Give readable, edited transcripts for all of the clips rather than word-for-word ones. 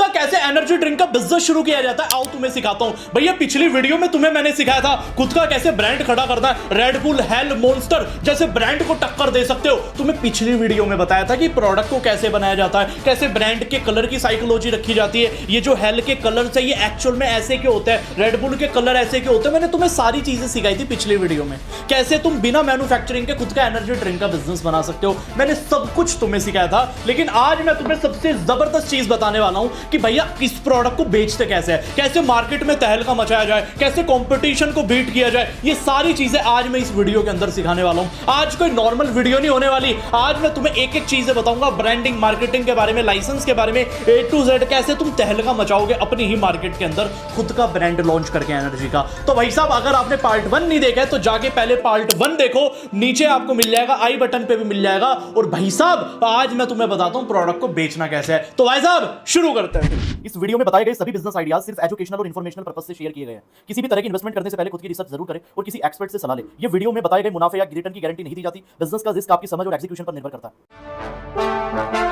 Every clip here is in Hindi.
का कैसे एनर्जी ड्रिंक का बिजनेस शुरू किया जाता है, आओ तुम्हें सिखाता हूं। भैया पिछली वीडियो में तुम्हें मैंने सिखाया था खुद का कैसे ब्रांड खड़ा करना है, रेड बुल, हेल, मॉन्स्टर जैसे ब्रांड को टक्कर दे सकते हो। तुम्हें पिछली वीडियो में बताया था कि प्रोडक्ट को कैसे बनाया जाता है, कैसे ब्रांड के कलर की साइकोलॉजी रखी जाती है, ये जो हेल के कलर है ये एक्चुअल में ऐसे क्यों होते हैं, रेड बुल के कलर ऐसे क्यों होते हैं। मैंने तुम्हें सारी चीजें सिखाई थी पिछली वीडियो में, कैसे तुम बिना मैन्युफैक्चरिंग के खुद का एनर्जी ड्रिंक का बिजनेस बना सकते हो। मैंने सब कुछ तुम्हें सिखाया था, लेकिन आज मैं तुम्हें सबसे जबरदस्त चीज बताने वाला हूं कि भैया इस प्रोडक्ट को बेचते कैसे है, कैसे मार्केट में तहलका मचाया जाए, कैसे कंपटीशन को बीट किया जाए। ये सारी चीजें आज मैं इस वीडियो के अंदर सिखाने वाला हूं। आज कोई नॉर्मल वीडियो नहीं होने वाली, आज मैं तुम्हें एक एक चीजें बताऊंगा, ब्रांडिंग, मार्केटिंग के बारे में, लाइसेंस के बारे में, A to Z कैसे तुम तहलका मचाओगे अपनी ही मार्केट के अंदर खुद का ब्रांड लॉन्च करके एनर्जी का। तो भाई साहब अगर आपने पार्ट 1 नहीं देखा है तो जाके पहले पार्ट 1 देखो, नीचे आपको मिल जाएगा, आई बटन पे भी मिल जाएगा। और भाई साहब आज मैं तुम्हें बताता हूं प्रोडक्ट को बेचना कैसे है। तो भाई साहब शुरू करते हैं। इस वीडियो में बताए गए सभी बिजनेस आइडियाज सिर्फ एजुकेशनल और इन्फॉर्मेशनल पर्पस से शेयर किए गए हैं। किसी भी तरह की इन्वेस्टमेंट करने से पहले खुद की रिसर्च जरूर करें और किसी एक्सपर्ट से सलाह लें। ये वीडियो में बताए गए मुनाफे या रिटर्न की गारंटी नहीं दी जाती। बिजनेस का रिस्क आपकी समझ और एग्जीक्यूशन पर निर्भर करता है।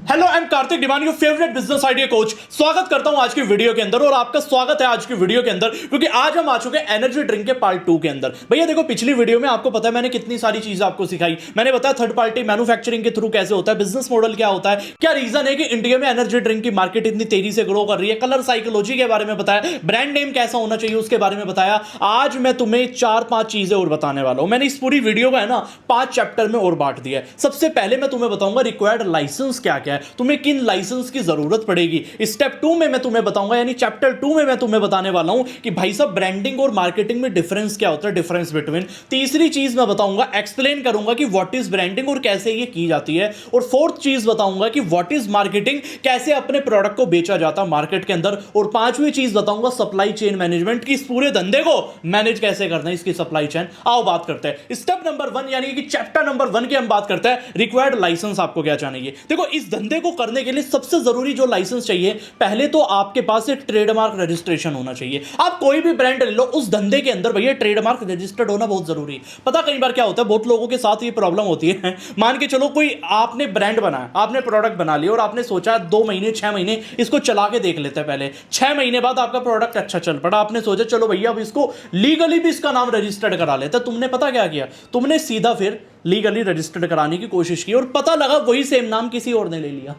Hello, I am Kartik Devon, your favourite business idea coach. स्वागत करता हूं आज की वीडियो के अंदर, और आपका स्वागत है आज की वीडियो के अंदर क्योंकि आज हम आ चुके हैं एनर्जी ड्रिंक के पार्ट 2 के अंदर। भैया देखो पिछली वीडियो में आपको पता है मैंने कितनी सारी चीजें आपको सिखाई। मैंने बताया थर्ड पार्टी मैन्युफैक्चरिंग के थ्रू कैसे होता है, बिजनेस मॉडल क्या होता है, क्या रीजन है कि इंडिया में एनर्जी ड्रिंक की मार्केट इतनी तेजी से ग्रो कर रही है, कलर साइकोलॉजी के बारे में बताया, ब्रांड नेम कैसा होना चाहिए उसके बारे में बताया। आज मैं तुम्हें 4-5 चीजें और बताने वाला हूं। मैंने इस पूरी वीडियो का है ना 5 चैप्टर में और बांट दिया है। सबसे पहले मैं तुम्हें बताऊंगा रिक्वायर्ड लाइसेंस क्या क्या है, तुम्हें किन लाइसेंस की जरूरत पड़ेगी। स्टेप 2 में मैं तुम्हें बताऊंगा, यानी चैप्टर 2 में मैं तुम्हें बताने वाला हूं कि भाई साहब ब्रांडिंग और मार्केटिंग में डिफरेंस क्या होता है, डिफरेंस बिटवीन। तीसरी चीज मैं बताऊंगा, एक्सप्लेन करूंगा कि व्हाट इज ब्रांडिंग और कैसे ये की जाती है। और फोर्थ चीज बताऊंगा कि व्हाट इज मार्केटिंग, कैसे अपने प्रोडक्ट को बेचा जाता है मार्केट के अंदर। और पांचवी चीज बताऊंगा सप्लाई चेन मैनेजमेंट की, इस पूरे धंधे को मैनेज कैसे करना है, इसकी सप्लाई चेन। आओ बात करते हैं स्टेप नंबर 1 यानी कि चैप्टर नंबर 1 की हम बात करते हैं। रिक्वायर्ड लाइसेंस आपको क्या चाहिए। देखो इस धंधे को करने के लिए सबसे जरूरी जो लाइसेंस चाहिए, पहले तो आपके पास एक ट्रेडमार्क रजिस्ट्रेशन होना चाहिए। आप कोई भी ब्रांड ले लो, उस धंधे के अंदर भैया ट्रेडमार्क रजिस्टर्ड होना बहुत जरूरी है। पता कई बार क्या होता है, बहुत लोगों के साथ ये प्रॉब्लम होती है। मान के चलो कोई आपने ब्रांड बनाया, आपने प्रोडक्ट बना लिया और आपने सोचा 2 महीने 6 महीने इसको चला के देख लेते हैं। पहले 6 महीने बाद आपका प्रोडक्ट अच्छा चल पड़ा, आपने सोचा चलो भैया अब इसको लीगली भी इसका नाम रजिस्टर्ड करा लेते। तुमने पता क्या किया, तुमने सीधा फिर लीगली रजिस्टर्ड कराने की कोशिश की और पता लगा वही सेम नाम किसी और ने ले लिया।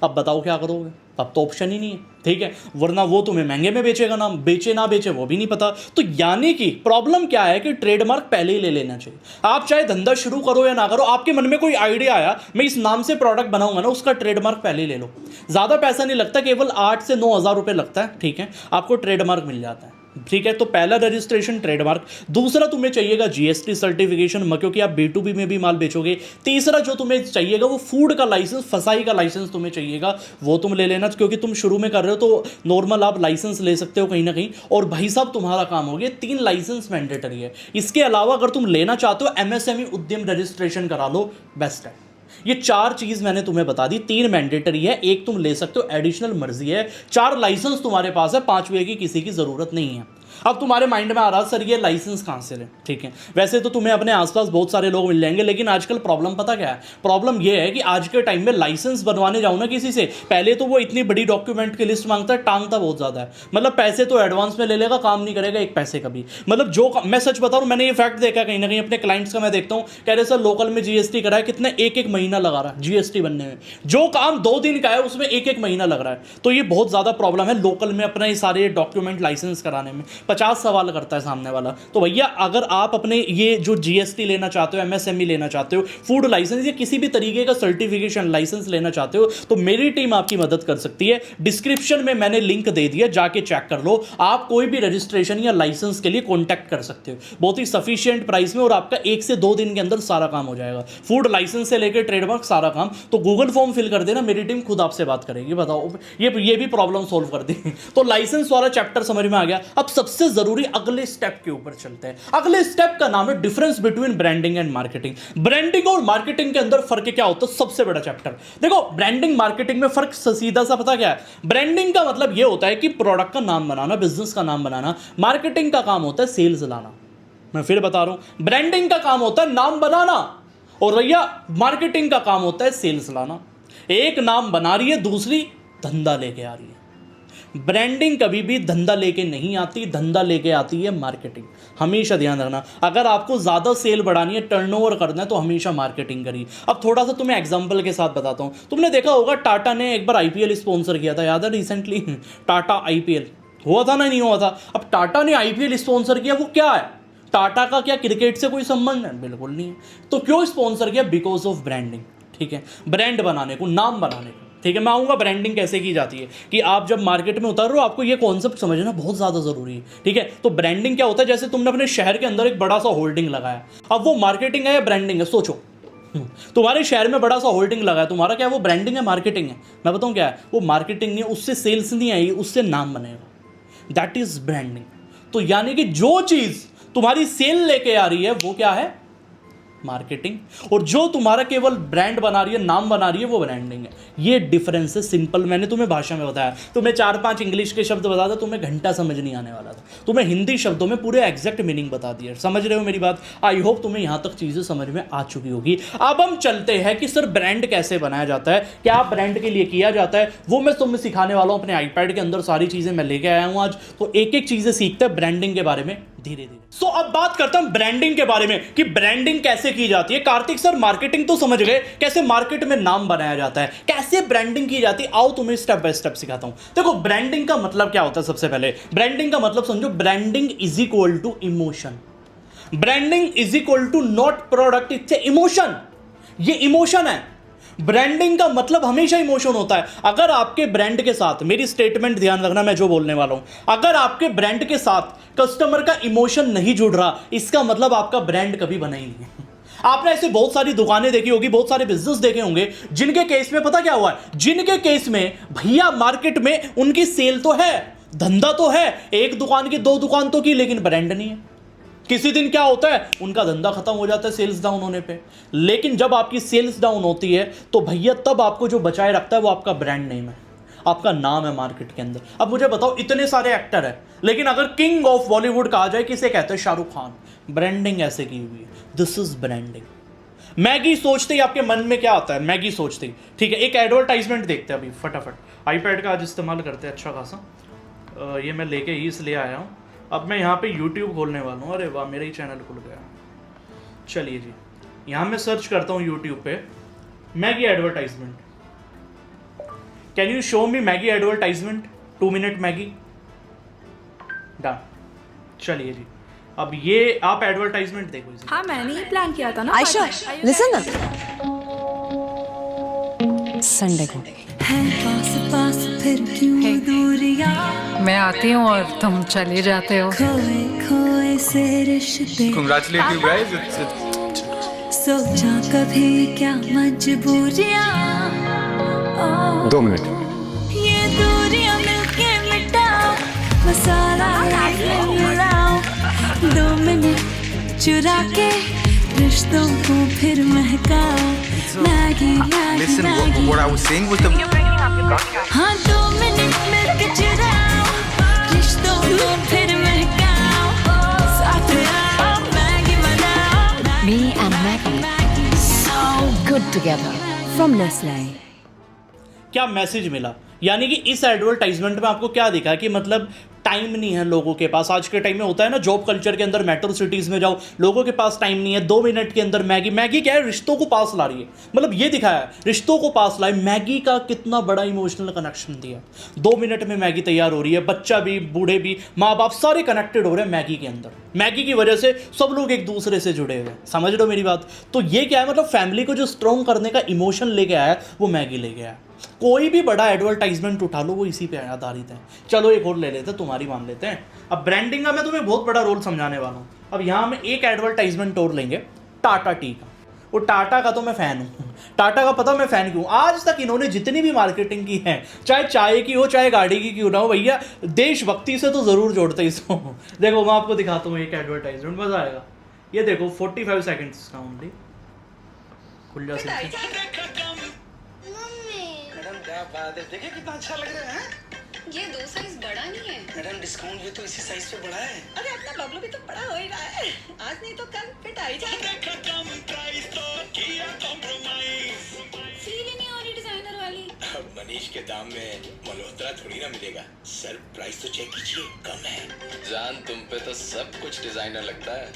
अब बताओ क्या करोगे, अब तो ऑप्शन ही नहीं है, ठीक है। वरना वो तुम्हें महंगे में बेचेगा नाम, बेचे ना बेचे वो भी नहीं पता। तो यानी कि प्रॉब्लम क्या है कि ट्रेडमार्क पहले ही ले लेना चाहिए। आप चाहे धंधा शुरू करो या ना करो, आपके मन में कोई आइडिया आया मैं इस नाम से प्रोडक्ट बनाऊंगा ना, उसका ट्रेडमार्क पहले ही ले लो। ज्यादा पैसा नहीं लगता, केवल 8 से 9 हज़ार रुपए लगता है, ठीक है। आपको ट्रेडमार्क मिल जाता है, ठीक है। तो पहला रजिस्ट्रेशन ट्रेडमार्क, दूसरा तुम्हें चाहिएगा जीएसटी सर्टिफिकेशन, क्योंकि आप B2B में भी माल बेचोगे। तीसरा जो तुम्हें चाहिएगा वो फूड का लाइसेंस, फसाई का लाइसेंस तुम्हें चाहिएगा, वो तुम ले लेना क्योंकि तुम शुरू में कर रहे हो तो नॉर्मल आप लाइसेंस ले सकते हो कहीं ना कहीं। और भाई साहब तुम्हारा काम हो गया, 3 लाइसेंस मैंडेटरी है। इसके अलावा अगर तुम लेना चाहते हो MSME उद्यम रजिस्ट्रेशन करा लो, बेस्ट है। ये 4 चीज मैंने तुम्हें बता दी, 3 मैंडेटरी है, 1 तुम ले सकते हो, एडिशनल मर्जी है। 4 लाइसेंस तुम्हारे पास है, 5वें की किसी की जरूरत नहीं है। अब तुम्हारे माइंड में आ रहा सर ये लाइसेंस कहां से ले, ठीक है। वैसे तो तुम्हें अपने आसपास बहुत सारे लोग मिल जाएंगे, लेकिन आजकल प्रॉब्लम पता क्या है, प्रॉब्लम ये है कि आज के टाइम में लाइसेंस बनवाने जाओ ना किसी से, पहले तो वो इतनी बड़ी डॉक्यूमेंट की लिस्ट मांगता है, टांगता बहुत ज्यादा है। मतलब पैसे तो एडवांस में ले लेगा, काम नहीं करेगा एक पैसे का भी। मतलब जो मैं सच बता रहा हूं, मैंने ये फैक्ट देखा कहीं ना कहीं अपने क्लाइंट्स का, मैं देखता हूं कह रहे सर लोकल में जीएसटी करा है, कितने 1-1 महीना लगा रहा है जीएसटी बनने में। जो काम 2 दिन का है उसमें 1-1 महीना लग रहा है। तो ये बहुत ज्यादा प्रॉब्लम है लोकल में अपना ये सारे डॉक्यूमेंट लाइसेंस कराने में। 50 सवाल करता है सामने वाला। तो भैया अगर आप अपने ये जो जीएसटी लेना चाहते हो, एमएसएमई लेना चाहते हो, फूड लाइसेंस या किसी भी तरीके का सर्टिफिकेशन लाइसेंस लेना चाहते हो, तो मेरी टीम आपकी मदद कर सकती है। डिस्क्रिप्शन में मैंने लिंक दे दिया, जाके चेक कर लो। आप कोई भी रजिस्ट्रेशन या लाइसेंस के लिए कॉन्टैक्ट कर सकते हो बहुत ही सफिशिएंट प्राइस में, और आपका 1 से 2 दिन के अंदर सारा काम हो जाएगा। फूड लाइसेंस से लेकर ट्रेडमार्क सारा काम। तो गूगल फॉर्म फिल कर देना, मेरी टीम खुद आपसे बात करेगी। बताओ ये भी प्रॉब्लम सॉल्व कर दी। तो लाइसेंस वाला चैप्टर समझ में आ गया। अब सबसे जरूरी अगले स्टेप के ऊपर चलते हैं। अगले स्टेप का नाम है difference between branding and marketing. Branding और मार्केटिंग के अंदर फर्क क्या होता है, सबसे बड़ा चैप्टर। देखो ब्रांडिंग मार्केटिंग में फर्क सीधा सा पता क्या है। ब्रांडिंग का मतलब यह होता है कि प्रोडक्ट का नाम बनाना, बिजनेस का नाम बनाना। मार्केटिंग का काम होता है सेल्स लाना। मैं फिर बता रहा हूं, ब्रांडिंग का काम होता है नाम बनाना, और भैया मार्केटिंग का काम होता है सेल्स लाना। एक नाम बना रही है, दूसरी धंधा लेके आ रही है। ब्रांडिंग कभी भी धंधा लेके नहीं आती, धंधा लेके आती है मार्केटिंग। हमेशा ध्यान रखना, अगर आपको ज़्यादा सेल बढ़ानी है, टर्नओवर करना है, तो हमेशा मार्केटिंग करिए। अब थोड़ा सा तुम्हें एग्जांपल के साथ बताता हूँ। तुमने देखा होगा टाटा ने एक बार आईपीएल स्पॉन्सर किया था, याद है रिसेंटली? टाटा आईपीएल हुआ था ना, नहीं हुआ था? अब टाटा ने आईपीएल स्पॉन्सर किया, वो क्या है? टाटा का क्या क्रिकेट से कोई संबंध है? बिल्कुल नहीं है। तो क्यों स्पॉन्सर किया? Because of branding. ठीक है, ब्रांड बनाने को, नाम बनाने को। ठीक है, मैं आऊँगा ब्रांडिंग कैसे की जाती है, कि आप जब मार्केट में उतर रहे हो आपको ये कॉन्सेप्ट समझना बहुत ज़्यादा ज़रूरी है। ठीक है, तो ब्रांडिंग क्या होता है, जैसे तुमने अपने शहर के अंदर एक बड़ा सा होल्डिंग लगाया, अब वो मार्केटिंग है या ब्रांडिंग है? सोचो। तुम्हारे शहर में बड़ा सा होल्डिंग लगा है, तुम्हारा क्या है? वो ब्रांडिंग है, मार्केटिंग है? मैं बताऊँ क्या है, वो मार्केटिंग नहीं है, उससे सेल्स नहीं आएगी, उससे नाम बनेगा। That is branding. तो यानी कि जो चीज़ तुम्हारी सेल लेके आ रही है वो क्या है? मार्केटिंग। और जो तुम्हारा केवल ब्रांड बना रही है, नाम बना रही है, वो ब्रांडिंग है। ये डिफरेंस है, सिंपल। मैंने तुम्हें भाषा में बताया, तुम्हें 4-5 इंग्लिश के शब्द बता था, तुम्हें घंटा समझ नहीं आने वाला था। तुम्हें हिंदी शब्दों में पूरे एग्जैक्ट मीनिंग बता दिया। समझ रहे हो मेरी बात? आई होप तुम्हें यहां तक चीजें समझ में आ चुकी होगी। अब हम चलते हैं कि सर ब्रांड कैसे बनाया जाता है, क्या ब्रांड के लिए किया जाता है, वो मैं तुम्हें सिखाने वाला हूं। अपने आईपैड के अंदर सारी चीजें मैं लेके आया हूं आज, तो एक एक चीजें सीखते हैं ब्रांडिंग के बारे में धीरे धीरे। सो अब बात करता हूं ब्रांडिंग के बारे में, कि ब्रांडिंग कैसे की जाती है। कार्तिक सर मार्केटिंग तो समझ गए, कैसे मार्केट में नाम बनाया जाता है, कैसे ब्रांडिंग की जाती है। आओ तुम्हें स्टेप बाय स्टेप सिखाता हूं। देखो ब्रांडिंग का मतलब क्या होता है। सबसे पहले ब्रांडिंग का मतलब समझो, branding is equal to emotion. Branding is equal to not product, it's a emotion. ये इमोशन है। ब्रांडिंग का मतलब हमेशा इमोशन होता है। अगर आपके ब्रांड के साथ, मेरी स्टेटमेंट ध्यान रखना मैं जो बोलने वाला हूं, अगर आपके ब्रांड के साथ कस्टमर का इमोशन नहीं जुड़ रहा, इसका मतलब आपका ब्रांड कभी बना ही नहीं है। आपने ऐसे बहुत सारी दुकानें देखी होगी, बहुत सारे बिजनेस देखे होंगे, जिनके केस में पता क्या हुआ है, जिनके केस में भैया मार्केट में उनकी सेल तो है, धंधा तो है, एक दुकान की 2 दुकान तो की, लेकिन ब्रांड नहीं है। किसी दिन क्या होता है, उनका धंधा खत्म हो जाता है सेल्स डाउन होने पे। लेकिन जब आपकी सेल्स डाउन होती है तो भैया तब आपको जो बचाए रखता है वो आपका ब्रांड नेम है, आपका नाम है मार्केट के अंदर। अब मुझे बताओ, इतने सारे एक्टर हैं, लेकिन अगर किंग ऑफ बॉलीवुड कहा जाए किसे कहते हैं? शाहरुख खान। ब्रांडिंग ऐसे की हुई है। This is branding. मैगी सोचते ही आपके मन में क्या आता है? मैगी सोचते ही, ठीक है, एक एडवर्टाइजमेंट देखते हैं अभी फटाफट। आईपैड का आज इस्तेमाल करते हैं अच्छा खासा। ये मैं लेके ही इसलिए आया हूँ। अब मैं यहाँ पे YouTube खोलने वाला हूँ। अरे वाह, मेरा ही चैनल खुल गया। चलिए जी, यहाँ मैं सर्च करता हूँ YouTube पे Maggi advertisement. Can you show me Maggi advertisement, 2 minute Maggi. Done. चलिए जी, अब ये आप एडवर्टाइजमेंट देखो इसे। हाँ, मैंने ही प्लान किया था ना। आयशा, लिसन ना, संडे को है पास पास फिर क्यों दूरियां, मैं आती हूँ और तुम चले जाते हो। खोए खोए से रिश्ते, Congratulate you guys. It's सोचा कभी क्या मजबूरियां। ओ, 2 मिनट। ये दूरियां मिलके मिटाओ, मसाला में मिलाओ, 2 मिनट चुरा के रिश्तों को फिर महकाओ। Maggie Maggie Listen, Maggie, what I was saying was the. हाँ 2 मिनट मिलके चुराओ, रिश्तों को फिर महकाओ, साथ आओ मैगी बनाओ। Me and Maggie, so good together. From Nestle. क्या मैसेज मिला? यानी कि इस एडवर्टाइजमेंट में आपको क्या दिखा कि मतलब टाइम नहीं है लोगों के पास। आज के टाइम में होता है ना, जॉब कल्चर के अंदर मेट्रो सिटीज़ में जाओ, लोगों के पास टाइम नहीं है। 2 मिनट के अंदर मैगी, मैगी क्या है, रिश्तों को पास ला रही है। मतलब ये दिखाया है रिश्तों को पास लाए, मैगी का कितना बड़ा इमोशनल कनेक्शन दिया। 2 मिनट में मैगी तैयार हो रही है, बच्चा भी, बूढ़े भी, माँ बाप सारे कनेक्टेड हो रहे हैं मैगी के अंदर। मैगी की वजह से सब लोग एक दूसरे से जुड़े हुए हैं। समझ रहे हो मेरी बात? तो ये क्या है, मतलब फैमिली को जो स्ट्रॉन्ग करने का इमोशन लेके आया है वो मैगी लेके आया। कोई भी बड़ा एडवर्टाइजमेंट उठा लो वो इसी पे आधारित है। चलो एक और ले लेते हैं, तुम्हारी मान लेते हैं। अब ब्रांडिंग का मैं तुम्हें बहुत बड़ा रोल समझाने वाला हूँ। अब यहाँ हम एक एडवर्टाइजमेंट और लेंगे, टाटा टी का। वो टाटा का तो मैं फ़ैन हूँ। टाटा का पता मैं फ़ैन क्यों? आज तक इन्होंने जितनी भी मार्केटिंग की है, चाहे चाय की हो चाहे गाड़ी की क्यों ना हो, भैया देशभक्ति से तो ज़रूर जोड़ते इसको। देखो मैं आपको दिखाता हूँ एक एडवर्टाइजमेंट, मज़ा आएगा। ये देखो 45 सेकेंड्स का ओनली। खुल जा मैडम क्या बात है, देखिए कितना अच्छा लग रहा है। ये 2 साइज बड़ा नहीं है। मैडम डिस्काउंट भी तो इसी साइज पे बढ़ा है। अरे अपना बबलू भी तो बड़ा हो ही रहा है, आज नहीं तो कल फिट आ ही जाएगा। फ्री लेनी और डिजाइनर वाली। अब मनीष के दाम में मल्होत्रा थोड़ी ना मिलेगा। सर प्राइस तो चेक कीजिए, कम है। जान तुम पे तो सब कुछ डिजाइनर लगता है।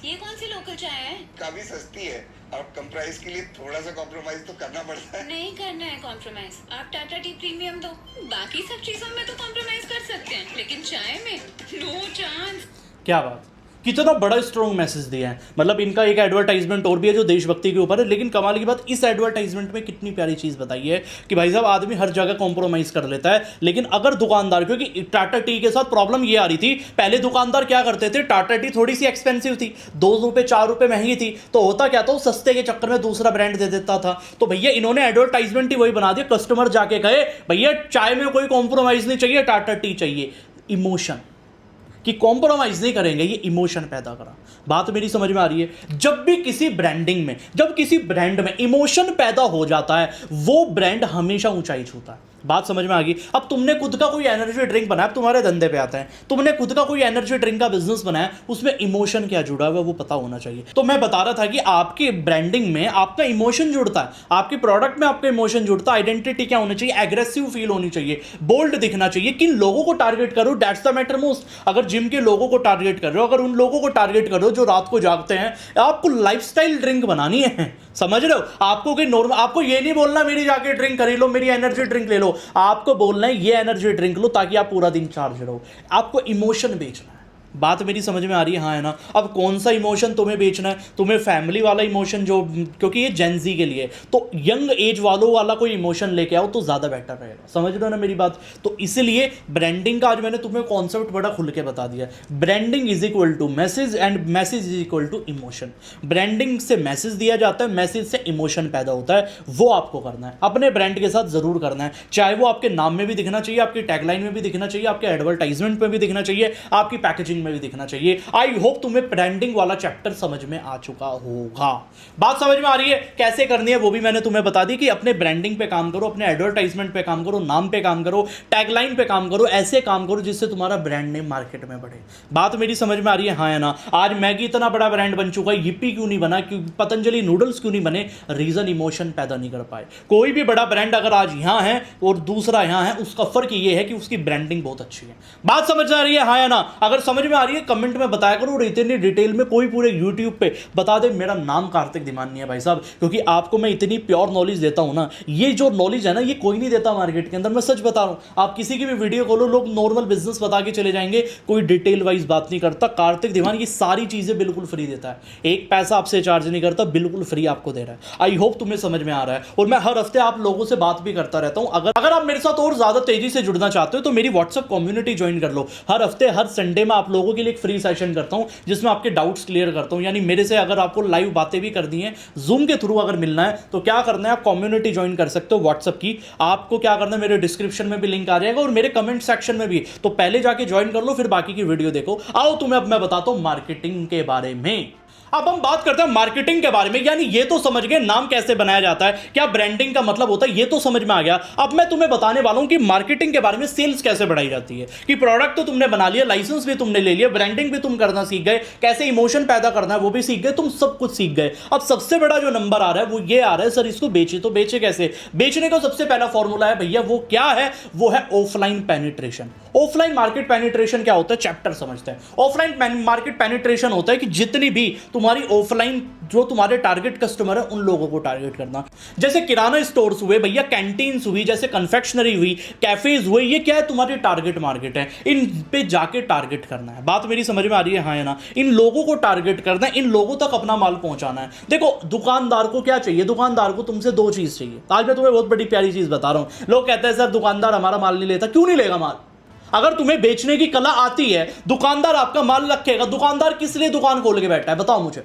ये कौन सी लोकल चाय है? काफी सस्ती है और कम प्राइस के लिए थोड़ा सा कॉम्प्रोमाइज तो करना पड़ता है। नहीं करना है कॉम्प्रोमाइज, आप टाटा टी प्रीमियम दो। बाकी सब चीजों में तो कॉम्प्रोमाइज कर सकते हैं, लेकिन चाय में नो चांस। क्या बात, कितना बड़ा स्ट्रॉन्ग मैसेज दिया है। मतलब इनका एक एडवर्टाइजमेंट और भी है जो देशभक्ति के ऊपर है, लेकिन कमाल की बात इस एडवर्टाइजमेंट में कितनी प्यारी चीज़ बताई है कि भाई साहब आदमी हर जगह कॉम्प्रोमाइज़ कर लेता है, लेकिन अगर दुकानदार, क्योंकि टाटा टी के साथ प्रॉब्लम ये आ रही थी, पहले दुकानदार क्या करते थे, टाटा टी थोड़ी सी एक्सपेंसिव थी, 2 रुपये 4 रुपये महंगी थी, तो होता क्या था, सस्ते के चक्कर में दूसरा ब्रांड दे देता था। तो भैया इन्होंने एडवर्टाइजमेंट ही वही बना दिया, कस्टमर जाके कहे भैया चाय में कोई कॉम्प्रोमाइज़ नहीं चाहिए, टाटा टी चाहिए। इमोशन कि कॉम्प्रोमाइज नहीं करेंगे, ये इमोशन पैदा करा। बात मेरी समझ में आ रही है? जब भी किसी ब्रांडिंग में, जब किसी ब्रांड में इमोशन पैदा हो जाता है, वो ब्रांड हमेशा ऊंचाई छूता है। बात समझ में आ गई? अब तुमने खुद का कोई एनर्जी ड्रिंक बनाया, तुम्हारे धंधे पे आता है, तुमने खुद का कोई एनर्जी ड्रिंक का बिजनेस बनाया, उसमें इमोशन क्या जुड़ा हुआ है वो पता होना चाहिए। तो मैं बता रहा था कि आपके ब्रांडिंग में आपका इमोशन जुड़ता है, आपके प्रोडक्ट में आपका इमोशन जुड़ता है। आइडेंटिटी क्या होनी चाहिए? एग्रेसिव फील होनी चाहिए, बोल्ड दिखना चाहिए। किन लोगों को टारगेट करो, दैट्स द मैटर मोस्ट। अगर जिम के लोगों को टारगेट कर रहे हो, अगर उन लोगों को टारगेट करो जो रात को जागते हैं, आपको लाइफस्टाइल ड्रिंक बनानी है। समझ रहे हो? आपको कोई नॉर्मल, आपको ये नहीं बोलना मेरी जाके ड्रिंक खरीद लो, मेरी एनर्जी ड्रिंक ले लो। आपको बोलना है ये एनर्जी ड्रिंक लो ताकि आप पूरा दिन चार्ज रहो। आपको इमोशन बेचना है। बात मेरी समझ में आ रही है? हाँ है ना? अब कौन सा इमोशन तुम्हें बेचना है? तुम्हें फैमिली वाला इमोशन, जो क्योंकि ये जेन ज़ी के लिए, तो यंग एज वालों वाला कोई इमोशन लेके आओ तो ज़्यादा बेटर रहेगा। समझ रहे हो ना मेरी बात? तो इसलिए ब्रांडिंग का आज मैंने तुम्हें कॉन्सेप्ट बड़ा खुल के बता दिया। Branding is equal to message and message is equal to emotion. Branding से मैसेज दिया जाता है, मैसेज से इमोशन पैदा होता है, वो आपको करना है, अपने ब्रांड के साथ ज़रूर करना है। चाहे वो आपके नाम में भी दिखना चाहिए, आपकी टैगलाइन में भी दिखना चाहिए, आपके एडवर्टाइजमेंट में भी दिखना चाहिए, आपकी पैकेजिंग में भी दिखना चाहिए। आई होप तुम्हें ब्रांडिंग वाला चैप्टर समझ में आ चुका होगा। बात समझ में आ रही है? कैसे करनी है वो भी मैंने तुम्हें बता दी कि अपने ब्रांडिंग पे काम करो, अपने एडवर्टाइजमेंट पे काम करो, नाम पे काम करो, टैगलाइन पे काम करो, ऐसे काम करो जिससे तुम्हारा ब्रांड नेम मार्केट में बढ़े। बात मेरी समझ में आ रही है? हाँ है ना? आज मैगी इतना बड़ा ब्रांड बन चुका है, yippee क्यों नहीं बना, क्यों पतंजलि नूडल्स क्यों नहीं बने? रीजन इमोशन पैदा नहीं कर पाए। कोई भी बड़ा ब्रांड अगर आज यहां है और दूसरा यहां है, उसका फर्क ये है कि उसकी ब्रांडिंग बहुत अच्छी है। बात समझ आ रही है? हाँ है ना? अगर समझ में आ रही है कमेंट में बताया करो, और इतनी डिटेल में कोई पूरे यूट्यूब पे बता दे मेरा नाम कार्तिक दिमानी है भाई साहब, क्योंकि आपको मैं इतनी प्योर नॉलेज देता हूं ना, ये जो नॉलेज है ना ये कोई नहीं देता मार्केट के अंदर। मैं सच बता रहा हूं, आप किसी की भी वीडियो खोलो, लोग नॉर्मल बिजनेस बता के चले जाएंगे, कोई डिटेल वाइज बात नहीं करता। कार्तिक दिवान ये सारी चीजें बिल्कुल फ्री देता है, एक पैसा आपसे चार्ज नहीं करता, बिल्कुल फ्री आपको दे रहा है। आई होप तुम्हें समझ में आ रहा है। और मैं हर हफ्ते आप लोगों से बात भी करता रहता हूं। अगर आप मेरे साथ और ज्यादा तेजी से जुड़ना चाहते हो तो मेरी व्हाट्सएप कम्युनिटी ज्वाइन कर लो। हर हफ्ते हर संडे में आप लोगों के लिए एक फ्री सेशन करता हूं जिसमें आपके डाउट्स क्लियर करता हूं। यानी मेरे से अगर आपको लाइव बातें भी करनी है, जूम के थ्रू अगर मिलना है तो क्या करना है, आप कम्युनिटी ज्वाइन कर सकते हो व्हाट्सएप की। आपको क्या करना है, मेरे डिस्क्रिप्शन में भी लिंक आ जाएगा और मेरे कमेंट सेक्शन में भी, तो पहले जाके ज्वाइन कर लो, फिर बाकी की वीडियो देखो। आओ तुम्हें अब मैं बताता हूं मार्केटिंग के बारे में। अब हम बात करते हैं मार्केटिंग के बारे में, यानी ये तो समझ गए नाम कैसे बनाया जाता है, क्या ब्रांडिंग का मतलब होता है, ये तो समझ में आ गया। अब मैं तुम्हें बताने वाला हूं कि मार्केटिंग के बारे में, सेल्स कैसे बढ़ाई जाती है। कि प्रोडक्ट तो तुमने बना लिया, लाइसेंस भी तुमने ले लिया, ब्रांडिंग भी तुम करना सीख गए, कैसे इमोशन पैदा करना है वो भी सीख गए, तुम सब कुछ सीख गए। अब सबसे बड़ा जो नंबर आ रहा है वो ये आ रहा है, सर इसको बेचे तो बेचे कैसे। बेचने का सबसे पहला फॉर्मूला है भैया, वो क्या है, वो है offline penetration. Offline market penetration क्या होता है, चैप्टर समझते हैं। ऑफलाइन मार्केट पेनिट्रेशन होता है कि जितनी भी तुम्हारी ऑफलाइन जो तुम्हारे टारगेट कस्टमर है उन लोगों को टारगेट करना। जैसे किराना स्टोर्स हुए भैया, कैंटीन्स हुई, जैसे कन्फेक्शनरी हुई, कैफेज हुए, ये क्या है, तुम्हारी टारगेट मार्केट है। इन पे जाके टारगेट करना है। बात मेरी समझ में आ रही है, हाँ या ना। इन लोगों को टारगेट करना है, इन लोगों तक अपना माल पहुंचाना है। देखो दुकानदार को क्या चाहिए, दुकानदार को तुमसे दो चीज चाहिए। आज मैं तुम्हें बहुत बड़ी प्यारी चीज बता रहा हूं। लोग कहते हैं सर दुकानदार हमारा माल नहीं लेता। क्यों नहीं लेगा माल? अगर तुम्हें बेचने की कला आती है, दुकानदार आपका माल रखेगा। दुकानदार किस लिए दुकान खोल के बैठा है, बताओ मुझे।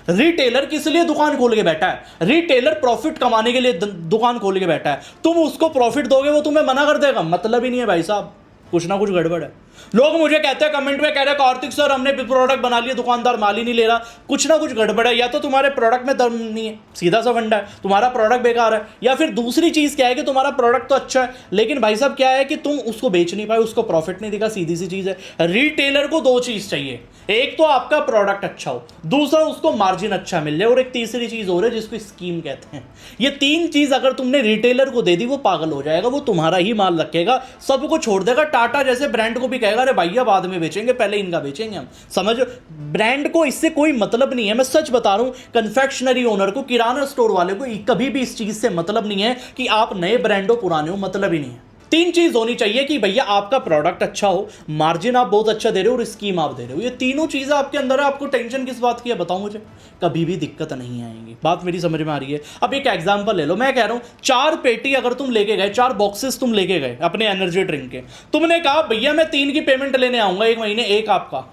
रिटेलर किस लिए दुकान खोल के बैठा है? रिटेलर प्रॉफिट कमाने के लिए दुकान खोल के बैठा है। तुम उसको प्रॉफिट दोगे, वो तुम्हें मना कर देगा? मतलब ही नहीं है भाई साहब, कुछ ना कुछ गड़बड़ है। लोग मुझे कहते हैं कमेंट में, कह रहे हैं कार्तिक सर हमने प्रोडक्ट बना लिया, दुकानदार माल ही नहीं ले रहा। कुछ ना कुछ गड़बड़ है, या तो तुम्हारे प्रोडक्ट में दम नहीं है, सीधा सा फंडा है, तुम्हारा प्रोडक्ट बेकार है, या फिर दूसरी चीज क्या है कि तुम्हारा प्रोडक्ट तो अच्छा है लेकिन भाई साहब क्या है कि तुम उसको बेच नहीं पाए, उसको प्रॉफिट नहीं दिखा। सीधी सी चीज है। रिटेलर को दो चीज चाहिए, एक तो आपका प्रोडक्ट अच्छा हो, दूसरा उसको मार्जिन अच्छा मिल जाए, और एक तीसरी चीज हो रही है जिसको स्कीम कहते हैं। ये तीन चीज अगर तुमने रिटेलर को दे दी, वो पागल हो जाएगा, वो तुम्हारा ही माल रखेगा, सबको छोड़ देगा। टाटा जैसे ब्रांड को भी कहेगा अरे भैया बाद में बेचेंगे, पहले इनका बेचेंगे हम। समझो, ब्रांड को इससे कोई मतलब नहीं है। मैं सच बता रहा हूं, कन्फेक्शनरी ओनर को, किराना स्टोर वाले को कभी भी इस चीज से मतलब नहीं है कि आप नए ब्रांड हो पुराने हो, मतलब ही नहीं है। तीन चीज होनी चाहिए कि भैया आपका प्रोडक्ट अच्छा हो, मार्जिन आप बहुत अच्छा दे रहे हो, और स्कीम आप दे रहे हो। ये तीनों चीजें आपके अंदर है। आपको टेंशन किस बात की है, बताओ मुझे। कभी भी दिक्कत नहीं आएगी। बात मेरी समझ में आ रही है। अब एक एग्जांपल ले लो, मैं कह रहा हूं 4 पेटी अगर तुम लेके गए, 4 बॉक्सेस तुम लेके गए अपने एनर्जी ड्रिंक के, तुमने कहा भैया मैं 3 की पेमेंट लेने आऊंगा, 1 महीने एक आपका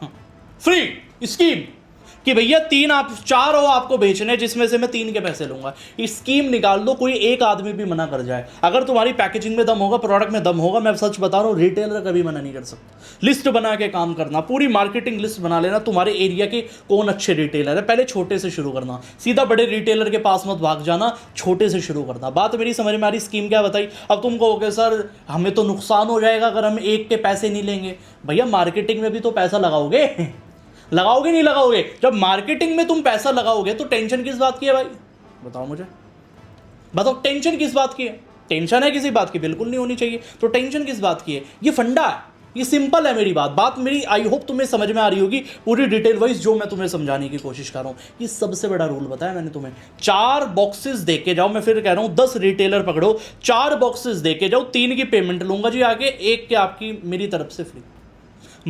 फ्री स्कीम, कि भैया 3 आप 4 हो आपको बेचने, जिसमें से मैं 3 के पैसे लूंगा। स्कीम निकाल दो, कोई एक आदमी भी मना कर जाए। अगर तुम्हारी पैकेजिंग में दम होगा, प्रोडक्ट में दम होगा, मैं सच बता रहा हूं, रिटेलर कभी मना नहीं कर सकता। लिस्ट बना के काम करना, पूरी मार्केटिंग लिस्ट बना लेना, तुम्हारे एरिया के कौन अच्छे रिटेलर है, पहले छोटे से शुरू करना। सीधा बड़े रिटेलर के पास मत भाग जाना, छोटे से शुरू करना। बात मेरी समझ में आ रही। स्कीम क्या बताई? अब तुम कहोगे सर हमें तो नुकसान हो जाएगा अगर हम एक के पैसे नहीं लेंगे। भैया मार्केटिंग में भी तो पैसा लगाओगे, लगाओगे नहीं लगाओगे? जब मार्केटिंग में तुम पैसा लगाओगे तो टेंशन किस बात की है भाई, बताओ मुझे, बताओ टेंशन किस बात की है? टेंशन है किसी बात की? बिल्कुल नहीं होनी चाहिए। तो टेंशन किस बात की है? ये फंडा है, ये सिंपल है मेरी बात मेरी आई होप तुम्हें समझ में आ रही होगी पूरी डिटेल वाइज जो मैं तुम्हें समझाने की कोशिश कर रहा हूँ। ये सबसे बड़ा रूल बताया मैंने तुम्हें। 4 बॉक्सेस देके जाओ, मैं फिर कह रहा हूँ 10 रिटेलर पकड़ो, 4 बॉक्सेस देके जाओ, 3 की पेमेंट लूंगा जी आगे, 1 के आपकी मेरी तरफ से फ्री।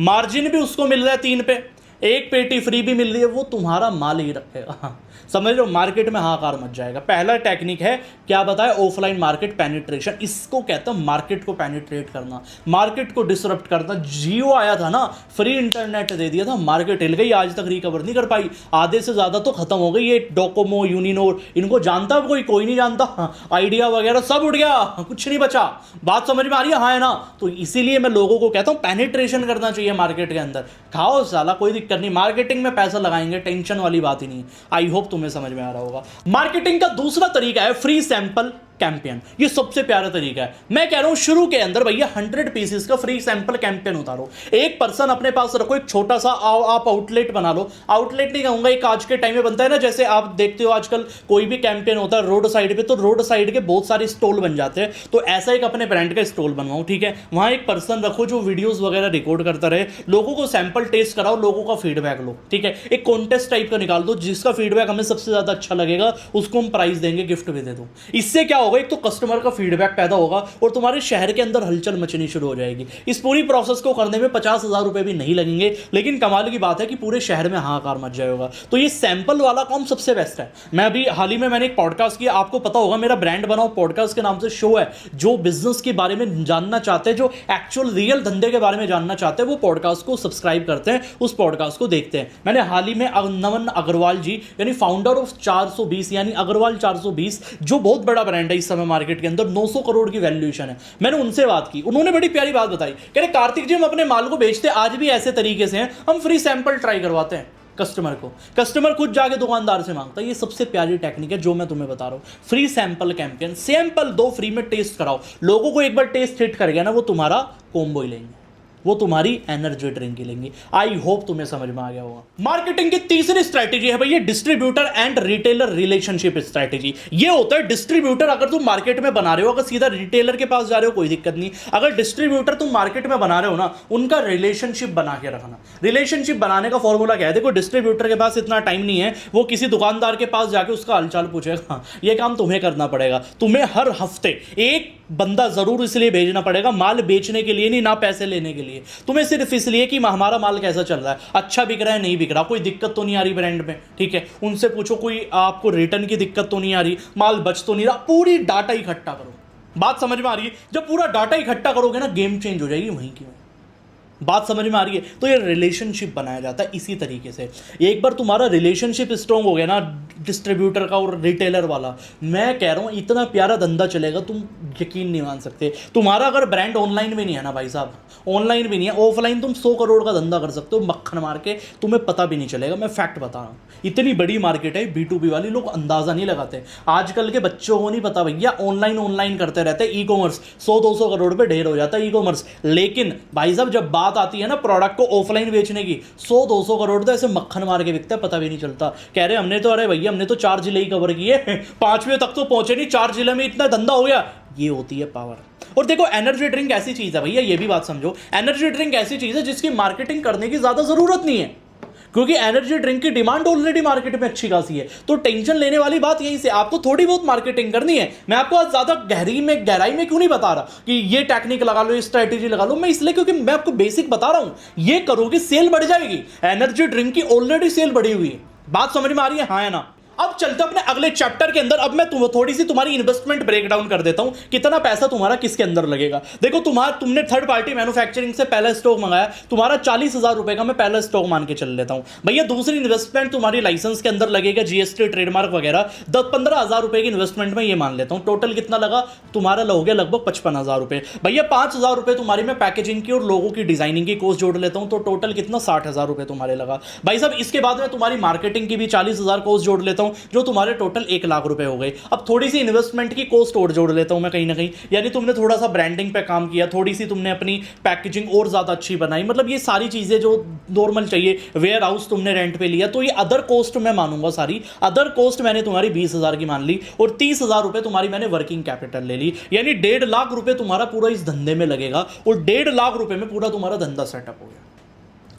मार्जिन भी उसको मिल रहा है 3 पे, 1 पेटी फ्री भी मिल रही है, वो तुम्हारा माल ही रखेगा। समझ लो, मार्केट में हाहाकार मच जाएगा। पहला टेक्निक है क्या बताया, ऑफलाइन मार्केट पेनिट्रेशन। इसको कहते हैं मार्केट को पेनिट्रेट करना, मार्केट को डिसरप्ट करना। जियो आया था ना, फ्री इंटरनेट दे दिया था, मार्केट हिल गई, आज तक रिकवर नहीं कर पाई, आधे से ज्यादा तो खत्म हो गई। ये डोकोमो, यूनिनोर, इनको जानता कोई नहीं जानता, आइडिया वगैरह सब उड़ गया, कुछ नहीं बचा। बात समझ में आ रही है, हाँ है ना? तो इसीलिए मैं लोगों को कहता हूं पेनिट्रेशन करना चाहिए मार्केट के अंदर। खाओ साला, कोई दिक्कत नहीं, मार्केटिंग में पैसा लगाएंगे, टेंशन वाली बात ही नहीं। आई होप तुम्हें समझ में आ रहा होगा। मार्केटिंग का दूसरा तरीका है फ्री सैंपल कैंपेन। ये सबसे प्यारा तरीका है। मैं कह रहा हूं शुरू के अंदर भैया 100 पीसेस का फ्री सैंपल कैंपेन उतारो। एक पर्सन अपने पास रखो, एक छोटा सा आप आउटलेट बना लो। आउटलेट नहीं कहूंगा, एक आज के टाइम में बनता है ना, जैसे आप देखते हो आजकल कोई भी कैंपेन होता है रोड साइड पे, तो रोड साइड के बहुत सारे स्टॉल बन जाते हैं। तो ऐसा एक अपने ब्रांड का स्टॉल बनवाओ, ठीक है? वहां एक पर्सन रखो जो वीडियोस वगैरह रिकॉर्ड करता रहे, लोगों को सैंपल टेस्ट कराओ, लोगों का फीडबैक लो, ठीक है? एक कॉन्टेस्ट टाइप का निकाल दो, जिसका फीडबैक हमें सबसे ज्यादा अच्छा लगेगा उसको हम प्राइज देंगे, गिफ्ट भी दे दो। इससे क्या होगा, एक तो कस्टमर का फीडबैक पैदा होगा और तुम्हारे शहर के अंदर हलचल मचनी शुरू हो जाएगी। इस पूरी प्रोसेस को करने में 50,000 रुपए भी नहीं लगेंगे, लेकिन कमाल की बात है कि पूरे शहर में हाहाकार मच जाएगा। तो ये सैंपल वाला काम सबसे बेस्ट है। मैं अभी हाल ही में मैंने एक पॉडकास्ट किया, आपको पता होगा, मेरा ब्रांड बनाओ पॉडकास्ट के नाम से शो है। जो बिजनेस के बारे में जानना चाहते हैं, जो एक्चुअल रियल धंधे के बारे में जानना चाहते हैं, वो पॉडकास्ट को सब्सक्राइब करते हैं, उस पॉडकास्ट को देखते हैं। मैंने हाल ही में नमन अग्रवाल जी, यानी फाउंडर ऑफ 420 यानी अग्रवाल 420, जो बहुत बड़ा ब्रांड है इस समय मार्केट के अंदर, 900 करोड़ की वैल्यूएशन है, मैंने उनसे बात की। उन्होंने बड़ी प्यारी बात बताई, कह रहे कार्तिक जी हम अपने माल को बेचते आज भी ऐसे तरीके से हैं, हम फ्री सैंपल ट्राई करवाते हैं। कस्टमर को, कस्टमर खुद जाके दुकानदार से मांगता है। ये सबसे प्यारी टेक्निक है जो मैं तुम्हें बता रहा हूँ। फ्री सैंपल कैंपेन, सैंपल दो फ्री में, टेस्ट कराओ। लोगों को एक बार टेस्ट हिट कर गया ना, वो तुम्हारा कॉम्बो ही लेंगे, वो तुम्हारी एनर्जी ड्रिंक ही लेंगे। आई होप तुम्हें समझ में आ गया होगा। मार्केटिंग की तीसरी स्ट्रैटेजी है भैया distributor and retailer relationship strategy. ये होता है डिस्ट्रीब्यूटर अगर तुम मार्केट में बना रहे हो, अगर सीधा रिटेलर के पास जा रहे हो कोई दिक्कत नहीं, अगर डिस्ट्रीब्यूटर तुम मार्केट में बना रहे हो ना, उनका रिलेशनशिप बना के रखना। रिलेशनशिप बनाने का फॉर्मूला क्या है? देखो, डिस्ट्रीब्यूटर के पास इतना टाइम नहीं है वो किसी दुकानदार के पास जाके उसका हालचाल पूछेगा। ये काम तुम्हें करना पड़ेगा। तुम्हें हर हफ्ते एक बंदा जरूर इसलिए भेजना पड़ेगा, माल बेचने के लिए नहीं, ना पैसे लेने के लिए। तुम्हें सिर्फ इसलिए कि हमारा माल कैसा चल रहा है, अच्छा बिक रहा है, नहीं बिक रहा, कोई दिक्कत तो नहीं आ रही ब्रांड में, ठीक है। उनसे पूछो कोई आपको रिटर्न की दिक्कत तो नहीं आ रही, माल बच तो नहीं रहा। पूरी डाटा इकट्ठा करो। बात समझ में आ रही है? जब पूरा डाटा इकट्ठा करोगे ना, गेम चेंज हो जाएगी वहीं की वहीं। बात समझ में आ रही है? तो ये रिलेशनशिप बनाया जाता है इसी तरीके से। एक बार तुम्हारा रिलेशनशिप स्ट्रांग हो गया ना डिस्ट्रीब्यूटर का और रिटेलर वाला, मैं कह रहा हूँ इतना प्यारा धंधा चलेगा, तुम यकीन नहीं मान सकते। तुम्हारा अगर ब्रांड ऑनलाइन भी नहीं है ना भाई साहब, ऑनलाइन भी नहीं है, ऑफलाइन तुम 100 करोड़ का धंधा कर सकते हो मक्खन मार के, तुम्हें पता भी नहीं चलेगा। मैं फैक्ट बता रहा हूँ, इतनी बड़ी मार्केट है B2B वाली, लोग अंदाजा नहीं लगाते। आजकल के बच्चों को नहीं पता भैया, ऑनलाइन करते रहते हैं। ई कॉमर्स 100-200 करोड़ पे ढेर हो जाता है ई कॉमर्स। लेकिन भाई साहब जब बात आती है ना प्रोडक्ट को ऑफलाइन बेचने की, 100-200 करोड़ तो ऐसे मक्खन मार के बिकता है, पता भी नहीं चलता। कह रहे हमने तो, अरे भैया हमने तो 4 जिले ही कवर किए, 5वें तक तो पहुंचे नहीं, 4 जिले में इतना धंधा हो गया। ये होती है पावर। और देखो, एनर्जी ड्रिंक ऐसी चीज है भैया, ये भी बात समझो, एनर्जी ड्रिंक ऐसी चीज है जिसकी मार्केटिंग करने की ज्यादा जरूरत नहीं है, क्योंकि एनर्जी ड्रिंक की डिमांड ऑलरेडी मार्केट में अच्छी खासी है। तो टेंशन लेने वाली बात यहीं से, आपको थोड़ी बहुत मार्केटिंग करनी है। मैं आपको आज ज्यादा गहराई में क्यों नहीं बता रहा कि ये टेक्निक लगा लो, ये स्ट्रेटेजी लगा लो, मैं इसलिए क्योंकि मैं आपको बेसिक बता रहा हूं। ये करोगे सेल बढ़ जाएगी। एनर्जी ड्रिंक की ऑलरेडी सेल बढ़ी हुई है। बात समझ में आ रही है, हाँ या ना? अब चलते अपने अगले चैप्टर के अंदर। अब मैं थोड़ी सी तुम्हारी इन्वेस्टमेंट ब्रेक डाउन कर देता हूं, कितना पैसा तुम्हारा किसके अंदर लगेगा। देखो, तुमने थर्ड पार्टी मैन्युफैक्चरिंग से पहला स्टॉक मंगाया, तुम्हारा 40,000 रुपए का मैं पहला स्टॉक मान के चल लेता हूं भैया। दूसरी इन्वेस्टमेंट तुम्हारी लाइसेंस के अंदर लगेगा, GST ट्रेडमार्क वगैरह, 10-15,000 रुपए की इन्वेस्टमेंट में ये मान लेता हूं। टोटल कितना लगा तुम्हारा? हो गया लगभग 55,000 रुपए भैया। 5,000 रुपए तुम्हारी मैं पैकेजिंग की और लोगों की डिजाइनिंग की कॉस्ट जोड़ लेता हूं, तो टोटल कितना? 60,000 रुपए तुम्हारे लगा भाई साहब। इसके बाद में तुम्हारी मार्केटिंग की भी 40,000 कॉस्ट जोड़ लेता हूं, जो तुम्हारे टोटल 1 लाख रुपए हो गए। अब थोड़ी सी इन्वेस्टमेंट की कॉस्ट और जोड़ लेता हूं मैं कहीं ना कहीं, यानी तुमने थोड़ा सा ब्रांडिंग पे काम किया, थोड़ी सी तुमने अपनी पैकेजिंग और ज्यादा अच्छी बनाई, मतलब ये सारी चीजें जो नॉर्मल चाहिए, वेयर हाउस तुमने रेंट पे लिया, तो ये अदर कॉस्ट मैं मानूंगा। सारी अदर कॉस्ट मैंने तुम्हारी 20,000 की मान ली, और 30,000 रुपए तुम्हारी मैंने वर्किंग कैपिटल ले ली, यानी 1.5 लाख रुपए तुम्हारा पूरा इस धंधे में लगेगा, और 1.5 लाख रुपए में पूरा तुम्हारा धंधा सेटअप हो गया।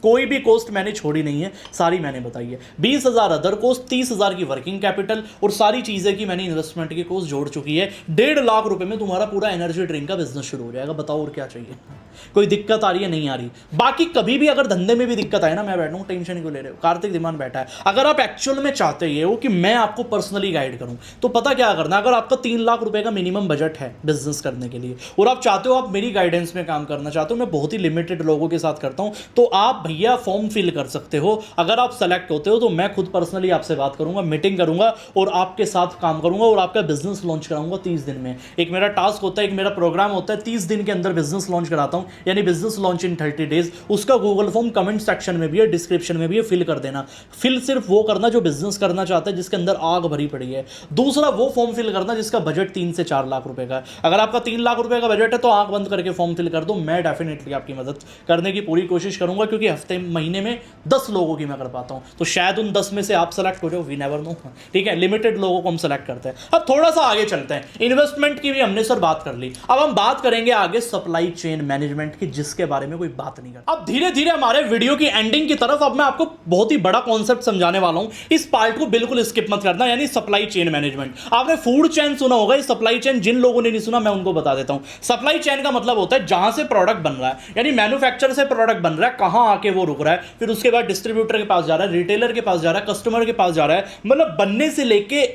कोई भी कॉस्ट मैंने छोड़ी नहीं है, सारी मैंने बताई है। 20,000 अदर कॉस्ट, 30,000 की वर्किंग कैपिटल, और सारी चीजें की मैंने इन्वेस्टमेंट की कॉस्ट जोड़ चुकी है। 1.5 लाख रुपए में तुम्हारा पूरा एनर्जी ड्रिंक का बिजनेस शुरू हो जाएगा। बताओ और क्या चाहिए? कोई दिक्कत आ रही है? नहीं आ रही। बाकी कभी भी अगर धंधे में भी दिक्कत आए ना, मैं बैठा हूँ, टेंशन क्यों ले रहे हो? कार्तिक धीमान बैठा है। अगर आप एक्चुअल में चाहते हो कि मैं आपको पर्सनली गाइड करूं, तो पता क्या करना, अगर आपका 3 लाख रुपए का मिनिमम बजट है बिजनेस करने के लिए, और आप चाहते हो आप मेरी गाइडेंस में काम करना चाहते हो, मैं बहुत ही लिमिटेड लोगों के साथ करता हूं, तो आप भैया फॉर्म फिल कर सकते हो। अगर आप सेलेक्ट होते हो तो मैं खुद पर्सनली आपसे बात करूंगा, मीटिंग करूंगा, और आपके साथ काम करूंगा, और आपका बिजनेस लॉन्च कराऊंगा 30 दिन में। एक मेरा टास्क होता है, एक मेरा प्रोग्राम होता है, 30 दिन के अंदर बिजनेस लॉन्च कराता हूं, यानी बिजनेस लॉन्च इन 30 डेज। उसका गूगल फॉर्म कमेंट सेक्शन में भी है, डिस्क्रिप्शन में भी है, फिल कर देना। फिल सिर्फ वो करना जो बिजनेस करना चाहता है, जिसके अंदर आग भरी पड़ी है। दूसरा वो फॉर्म फिल करना जिसका बजट 3 से 4 लाख रुपए का है। अगर आपका 3 लाख रुपए का बजट है तो आंख बंद करके फॉर्म फिल कर दो, मैं डेफिनेटली आपकी मदद करने की पूरी कोशिश करूंगा, क्योंकि हफ्ते महीने में 10 लोगों की मैं कर पाता हूं, तो शायद उन 10 में से आप सेलेक्ट हो जाओ, वी नेवर नो। ठीक है, लिमिटेड लोगों को हम सेलेक्ट करते हैं। अब थोड़ा सा आगे चलते हैं। इन्वेस्टमेंट की भी हमने सर बात कर ली, अब हम बात करेंगे आगे सप्लाई चेन मैनेजमेंट की, जिसके बारे में कोई बात नहीं करता। अब धीरे धीरे हमारे वीडियो की एंडिंग की तरफ, अब मैं आपको बहुत ही बड़ा कॉन्सेप्ट समझाने वाला हूं, इस पार्ट को बिल्कुल स्किप मत करना, यानी सप्लाई चेन मैनेजमेंट। आपने फूड चेन सुना होगा, इस सप्लाई चेन जिन लोगों ने नहीं सुना मैं उनको बता देता हूं। सप्लाई चेन का मतलब होता है जहां से प्रोडक्ट बन रहा है, यानी मैन्युफैक्चर से प्रोडक्ट बन रहा है, कहां आके वो रुक रहा है, फिर उसके बाद डिस्ट्रीब्यूटर के पास जा रहा है, रिटेलर के पास जा रहा है, कस्टमर के पास जा रहा है, मतलब बनने से लेके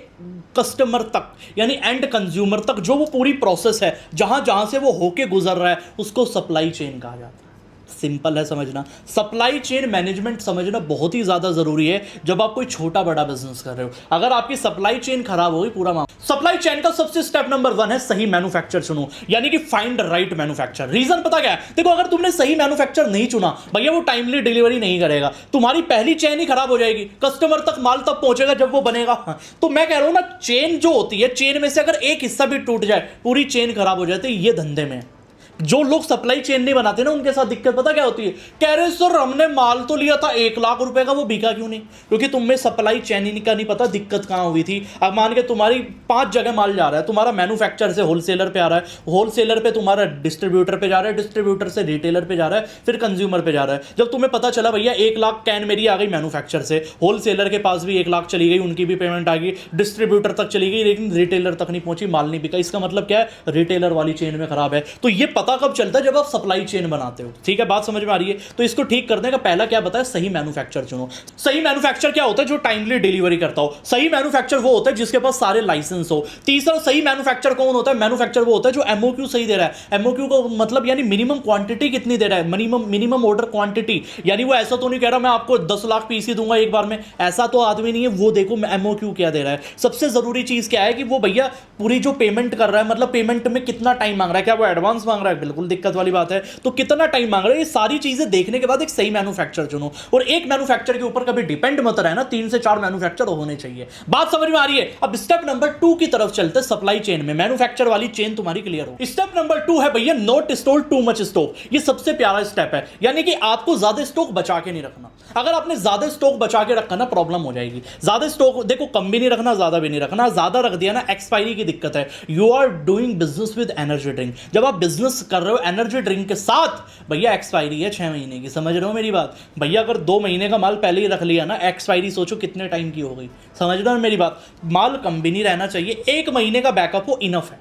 कस्टमर तक, यानी एंड कंज्यूमर तक जो वो पूरी प्रोसेस है, जहां जहां से वो होके गुजर रहा है, उसको सप्लाई चेन कहा जाता है। सिंपल है समझना। सप्लाई चेन मैनेजमेंट समझना बहुत ही ज़्यादा ज़रूरी है जब आप कोई छोटा बड़ा बिजनेस कर रहे हो। अगर आपकी सप्लाई चेन खराब होगी पूरा मामला। सप्लाई चेन का सबसे स्टेप नंबर 1 है सही मैन्युफैक्चर चुनो, यानी कि फाइंड राइट मैन्युफैक्चर। रीजन पता क्या है? देखो, अगर तुमने सही मैन्युफैक्चर नहीं चुना भैया, वो टाइमली डिलीवरी नहीं करेगा, तुम्हारी पहली चेन ही खराब हो जाएगी। कस्टमर तक माल तब पहुंचेगा जब वो बनेगा। तो मैं कह रहा हूं ना, चेन जो होती है, चेन में से अगर एक हिस्सा भी टूट जाए पूरी चेन खराब हो जाती है। ये धंधे में जो लोग सप्लाई चेन नहीं बनाते ना, उनके साथ दिक्कत पता क्या होती है? कह रहे सर हमने माल तो लिया था 1 लाख रुपए का, वो बिका क्यों नहीं? क्योंकि तुम्हें सप्लाई चेन का नहीं पता दिक्कत कहां हुई थी। अब मान के तुम्हारी 5 जगह माल जा रहा है, तुम्हारा मैन्युफैक्चर से होलसेलर पे आ रहा है, होलसेलर पे तुम्हारा डिस्ट्रीब्यूटर पे जा रहा है, डिस्ट्रीब्यूटर से रिटेलर पे जा रहा है, फिर कंज्यूमर पे जा रहा है। जब तुम्हें पता चला भैया 1 लाख कैन मेरी आ गई मैन्युफैक्चर से, होलसेलर के पास भी 1 लाख चली गई, उनकी भी पेमेंट आ गई, डिस्ट्रीब्यूटर तक चली गई, लेकिन रिटेलर तक नहीं पहुंची, माल नहीं बिका। इसका मतलब क्या है? रिटेलर वाली चेन में खराब है। तो ये पता कब चलता है? जब आप सप्लाई चेन बनाते हो। ठीक है, बात समझ में आ रही है? तो इसको ठीक करने का पहला क्या बताया? सही मैन्युफैक्चर चुनो। सही मैन्युफैक्चर क्या होता है? जो टाइमली डिलीवरी करता हो। सही मैन्युफैक्चर वो होता है जिसके पास सारे लाइसेंस हो। तीसरा सही मैन्युफैक्चर कौन होता है? मैन्युफैक्चर वो होता है जो एमओक्यू सही दे रहा है। एमओक्यू को मतलब यानी मिनिमम क्वांटिटी कितनी दे रहा है, मिनिमम ऑर्डर क्वांटिटी। यानी वो ऐसा तो नहीं कह रहा मैं आपको 10 लाख पीस ही दूंगा एक बार में, ऐसा तो आदमी नहीं है। वो देखो एमओक्यू क्या दे रहा है। सबसे जरूरी चीज क्या है कि वो भैया पूरी जो पेमेंट कर रहा है, मतलब पेमेंट में कितना टाइम मांग रहा है, क्या वो एडवांस मांग रहा है? बिल्कुल दिक्कत वाली बात है। तो कितना टाइम मांग रहा है, ये सारी चीजें देखने के बाद एक सही मैन्युफैक्चर चुनो। और एक मैन्युफैक्चर के ऊपर कभी डिपेंड मत रहना, 3 से 4 मैन्युफैक्चर होने चाहिए। बात समझ में आ रही है? अब स्टेप नंबर 2 की तरफ चलते। सप्लाई चेन में मैन्युफैक्चर वाली चेन तुम्हारी क्लियर हो। स्टेप नंबर 2 है भैया not store too much stock. ये सबसे प्यारा स्टेप है, यानी कि आपको ज्यादा स्टॉक बचा के नहीं रखना। अगर आपने ज्यादा स्टॉक बचा के रखा ना, प्रॉब्लम हो जाएगी। ज्यादा स्टॉक देखो, कम भी नहीं रखना, ज्यादा भी नहीं रखना। ज्यादा रख दिया ना, एक्सपायरी की दिक्कत है। You are doing business with energy drink. जब आप बिजनेस कर रहे हो एनर्जी ड्रिंक के साथ, भैया एक्सपायरी है 6 महीने की। समझ रहे हो मेरी बात? भैया अगर 2 महीने का माल पहले ही रख लिया ना, एक्सपायरी सोचो कितने टाइम की हो गई। समझ रहे हो मेरी बात? माल कम भी नहीं रहना चाहिए, 1 महीने का बैकअप हो इनफ है।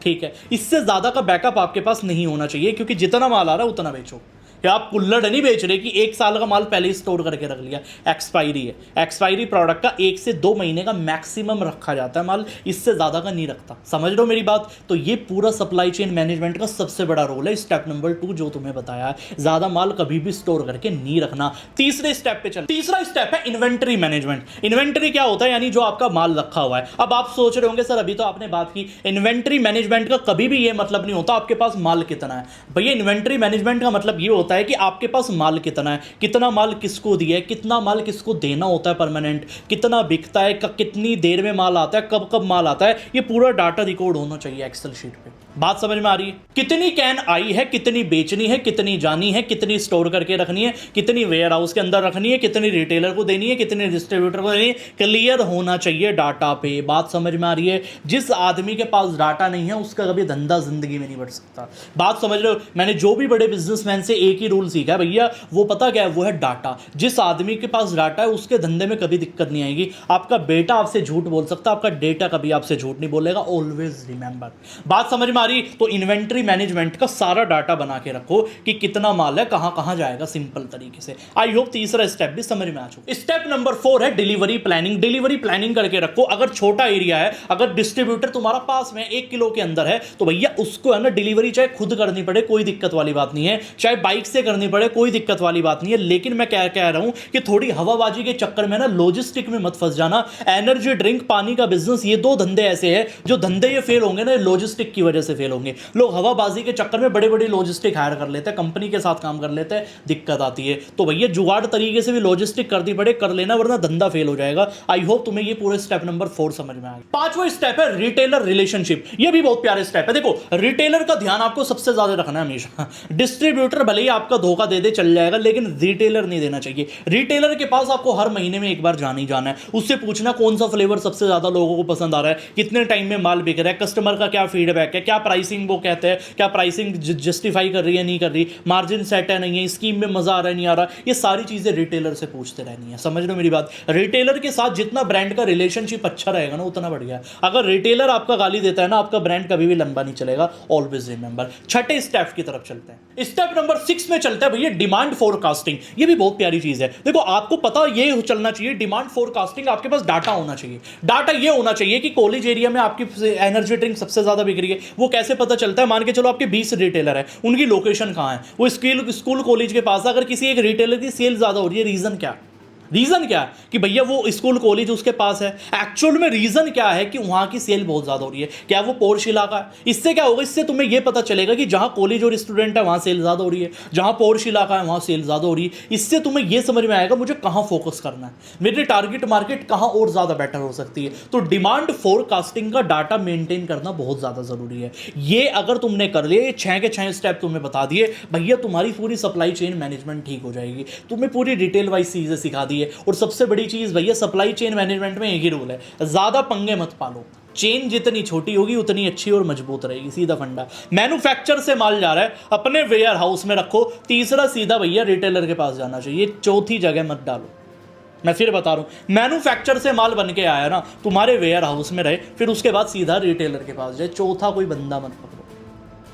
ठीक है, इससे ज्यादा का बैकअप आपके पास नहीं होना चाहिए, क्योंकि जितना माल आ रहा है उतना बेचो। या आप कुल्लड़ नहीं बेच रहे कि 1 साल का माल पहले ही स्टोर करके रख लिया। एक्सपायरी है, एक्सपायरी प्रोडक्ट का 1 से 2 महीने का मैक्सिमम रखा जाता है माल, इससे ज़्यादा का नहीं रखता। समझ रहे हो मेरी बात? तो ये पूरा सप्लाई चेन मैनेजमेंट का सबसे बड़ा रोल है। स्टेप नंबर 2 जो तुम्हें बताया है, ज़्यादा माल कभी भी स्टोर करके नहीं रखना। तीसरे स्टेप पे चल। तीसरा स्टेप है इन्वेंटरी मैनेजमेंट। इन्वेंटरी क्या होता है? यानी जो आपका माल रखा हुआ है। अब आप सोच रहे होंगे सर अभी तो आपने बात की, इन्वेंटरी मैनेजमेंट का कभी भी ये मतलब नहीं होता आपके पास माल कितना है। भैया इन्वेंटरी मैनेजमेंट का मतलब ये होता है कि आपके पास माल कितना है, कितना माल किसको दिया है, कितना माल किसको देना होता है परमानेंट, कितना बिकता है, कितनी देर में माल आता है, कब कब माल आता है, ये पूरा डाटा रिकॉर्ड होना चाहिए एक्सेल शीट पे। बात समझ में आ रही है? कितनी कैन आई है, कितनी बेचनी है, कितनी जानी है, कितनी स्टोर करके रखनी है, कितनी वेयर हाउस के अंदर रखनी है, कितनी रिटेलर को देनी है, कितनी डिस्ट्रीब्यूटर को देनी है, क्लियर होना चाहिए डाटा पे। बात समझ में आ रही है? जिस आदमी के पास डाटा नहीं है उसका कभी धंधा जिंदगी में नहीं बढ़ सकता। बात समझ रहे हो? मैंने जो भी बड़े बिजनेसमैन से एक ही रूल सीखा है भैया, वो पता क्या है? वो है डाटा। जिस आदमी के पास डाटा है उसके धंधे में कभी दिक्कत नहीं आएगी। आपका बेटा आपसे झूठ बोल सकता है, आपका डेटा कभी आपसे झूठ नहीं बोलेगा। Always remember. बात समझ में आ रही? तो इन्वेंटरी मैनेजमेंट का सारा डाटा बना के रखो कि कितना माल है, कहां कहां जाएगा, सिंपल तरीके से। आई होप तीसरा स्टेप भी समझ में आ चुका। स्टेप नंबर 4 है डिलीवरी प्लानिंग। डिलीवरी प्लानिंग करके रखो। अगर छोटा एरिया है, अगर डिस्ट्रीब्यूटर तुम्हारा पास में 1 किलो के अंदर है, तो भैया उसको है ना डिलीवरी चाहे खुद करनी पड़े कोई दिक्कत वाली बात नहीं है, चाहे बाइक से करनी पड़े कोई दिक्कत वाली बात नहीं है। लेकिन मैं क्या कह रहा हूं कि थोड़ी हवाबाजी के चक्कर में ना लॉजिस्टिक में मत फंस जाना। एनर्जी ड्रिंक, पानी का बिजनेस, ये 2 धंधे ऐसे हैं जो धंधे ये फेल होंगे ना, लॉजिस्टिक की वजह से फेल होंगे। लोग हवाबाजी के चक्कर में बड़े बड़े लॉजिस्टिक हायर कर लेते हैं, कंपनी के साथ काम कर लेते हैं, दिक्कत आती है। तो भैया जुगाड़ तरीके से भी लॉजिस्टिक करनी पड़े कर लेना, वरना धंधा फेल हो जाएगा। आई होप तुम्हें ये पूरे स्टेप नंबर 4 समझ में आ गया। 5वां स्टेप है रिटेलर रिलेशनशिप। ये भी बहुत प्यारे स्टेप है। देखो रिटेलर का ध्यान आपको सबसे ज्यादा रखना है हमेशा। डिस्ट्रीब्यूटर भले ही आपका धोखा दे दे चल जाएगा, लेकिन रिटेलर नहीं देना चाहिए। रिटेलर के पास आपको हर महीने में एक बार जाना ही जाना है। उससे पूछना कौन सा फ्लेवर सबसे ज्यादा लोगों को पसंद आ रहा है, कितने टाइम में माल बिक रहा है, कस्टमर का क्या फीडबैक है, क्या प्राइसिंग वो कहते हैं, क्या प्राइसिंग जस्टिफाई कर रही है नहीं कर रही, मार्जिन सेट है नहीं है, स्कीम में मजा आ रहा है नहीं आ रहा। ये सारी चीजें रिटेलर से पूछते रहनी है। समझ लो मेरी बात? रिटेलर के साथ जितना ब्रांड का रिलेशनशिप अच्छा रहेगा ना, उतना बढ़िया है। अगर रिटेलर आपका गाली देता है ना, आपका ब्रांड कभी भी लंबा नहीं चलेगा। Always remember. 6ठे स्टेप की तरफ चलते हैं। स्टेप नंबर 6 में चलते हैं भैया डिमांड फोरकास्टिंग। ये भी बहुत प्यारी चीज है। देखो आपको पता ये चलना चाहिए डिमांड फोरकास्टिंग, आपके पास डाटा होना चाहिए। डाटा ये होना चाहिए कि कॉलेज एरिया में आपकी एनर्जी ड्रिंक सबसे ज्यादा बिक रही है, वो कैसे पता चलता है? मान के चलो आपके 20 रिटेलर है, उनकी लोकेशन कहाँ है, वो स्कूल कॉलेज के पास। अगर किसी एक रिटेलर की सेल ज़्यादा हो रही है, रीज़न क्या? रीज़न क्या है कि भैया वो स्कूल कॉलेज उसके पास है? एक्चुअल में रीज़न क्या है कि वहाँ की सेल बहुत ज़्यादा हो रही है? क्या वो पोर्श इलाका है? इससे क्या होगा? इससे तुम्हें ये पता चलेगा कि जहाँ कॉलेज और स्टूडेंट है वहाँ सेल ज़्यादा हो रही है, जहाँ पोर्श इलाका है वहाँ सेल ज़्यादा हो रही है। इससे तुम्हें ये समझ में आएगा मुझे कहाँ फोकस करना है, मेरी टारगेट मार्केट कहाँ और ज़्यादा बेटर हो सकती है। तो डिमांड फोरकास्टिंग का डाटा मेंटेन करना बहुत ज़्यादा ज़रूरी है। ये अगर तुमने कर लिया, ये 6 के 6 स्टेप तुम्हें बता दिए, भैया तुम्हारी पूरी सप्लाई चेन मैनेजमेंट ठीक हो जाएगी। तुम्हें पूरी डिटेल वाइज चीज़ें सिखा दी है। और सबसे बड़ी चीज़ भैया, सप्लाई चेन मैनेजमेंट में एक ही रूल है, ज़्यादा पंगे मत पालो। चेन जितनी छोटी होगी उतनी अच्छी और मजबूत रहेगी, सीधा फंडा। मैन्युफैक्चर से माल जा रहा है, अपने वेयर हाउस में रखो। तीसरा सीधा भैया रिटेलर के पास जाना चाहिए, चौथी जगह मत डालो। मैं फिर बता रहा हूँ, मैन्युफैक्चर से माल बन के आया ना, तुम्हारे वेयर हाउस में रहे, फिर उसके बाद सीधा रिटेलर के पास जाए, चौथा कोई बंदा मत पकड़ो।